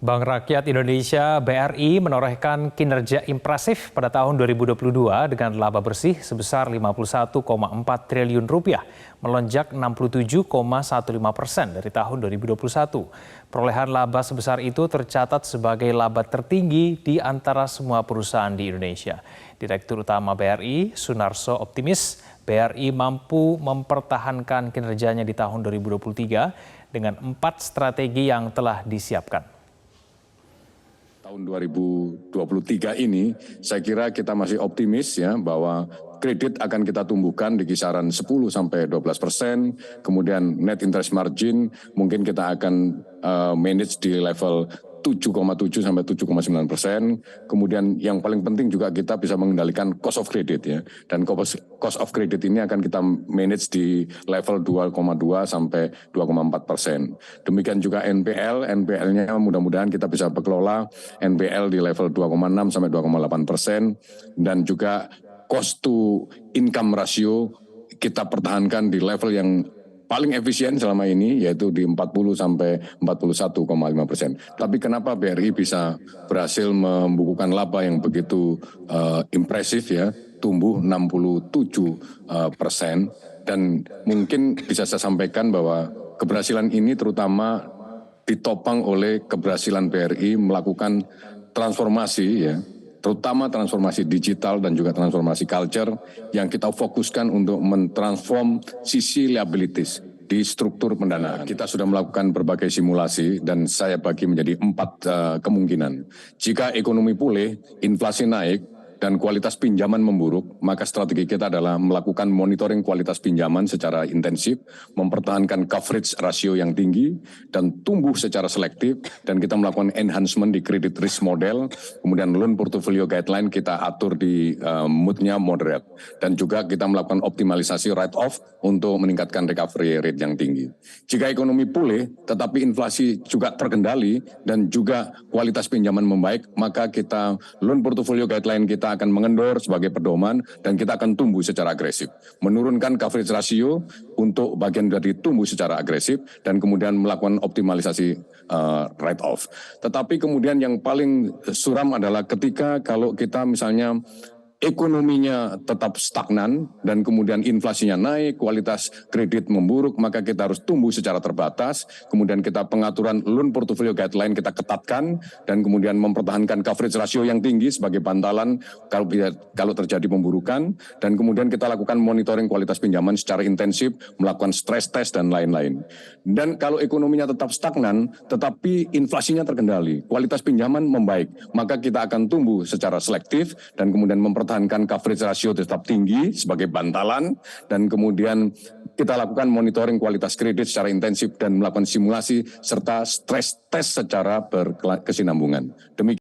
Bank Rakyat Indonesia (BRI) menorehkan kinerja impresif pada tahun 2022 dengan laba bersih sebesar Rp51,4 triliun, melonjak 67,15% dari tahun 2021. Perolehan laba sebesar itu tercatat sebagai laba tertinggi di antara semua perusahaan di Indonesia. Direktur Utama BRI, Sunarso, optimis BRI mampu mempertahankan kinerjanya di tahun 2023 dengan 4 strategi yang telah disiapkan. Tahun 2023 ini saya kira kita masih optimis ya bahwa kredit akan kita tumbuhkan di kisaran 10-12%, kemudian net interest margin mungkin kita akan manage di level 7,7 sampai 7,9%. Kemudian yang paling penting juga kita bisa mengendalikan cost of credit ya. Dan cost of credit ini akan kita manage di level 2,2 sampai 2,4%. Demikian juga NPL-nya mudah-mudahan kita bisa berkelola NPL di level 2,6 sampai 2,8%, dan juga cost to income ratio kita pertahankan di level yang paling efisien selama ini, yaitu di 40 sampai 41,5%. Tapi kenapa BRI bisa berhasil membukukan laba yang begitu impresif ya, tumbuh 67%, dan mungkin bisa saya sampaikan bahwa keberhasilan ini terutama ditopang oleh keberhasilan BRI melakukan transformasi ya, terutama transformasi digital dan juga transformasi culture yang kita fokuskan untuk mentransform sisi liabilities di struktur pendanaan. Kita sudah melakukan berbagai simulasi dan saya bagi menjadi 4 kemungkinan. Jika ekonomi pulih, inflasi naik, dan kualitas pinjaman memburuk, maka strategi kita adalah melakukan monitoring kualitas pinjaman secara intensif, mempertahankan coverage rasio yang tinggi, dan tumbuh secara selektif, dan kita melakukan enhancement di credit risk model, kemudian loan portfolio guideline kita atur di moodnya moderate, dan juga kita melakukan optimalisasi write-off untuk meningkatkan recovery rate yang tinggi. Jika ekonomi pulih, tetapi inflasi juga terkendali, dan juga kualitas pinjaman membaik, maka kita loan portfolio guideline kita akan mengendor sebagai pedoman dan kita akan tumbuh secara agresif. Menurunkan coverage ratio untuk bagian dari tumbuh secara agresif dan kemudian melakukan optimalisasi write-off. Tetapi kemudian yang paling suram adalah ketika kalau kita misalnya ekonominya tetap stagnan dan kemudian inflasinya naik, kualitas kredit memburuk, maka kita harus tumbuh secara terbatas. Kemudian kita pengaturan loan portfolio guideline kita ketatkan dan kemudian mempertahankan coverage ratio yang tinggi sebagai bantalan kalau terjadi pemburukan, dan kemudian kita lakukan monitoring kualitas pinjaman secara intensif, melakukan stress test dan lain-lain. Dan kalau ekonominya tetap stagnan tetapi inflasinya terkendali, kualitas pinjaman membaik, maka kita akan tumbuh secara selektif dan kemudian mempertahankan coverage ratio tetap tinggi sebagai bantalan, dan kemudian kita lakukan monitoring kualitas kredit secara intensif dan melakukan simulasi serta stress test secara berkesinambungan. Demikian.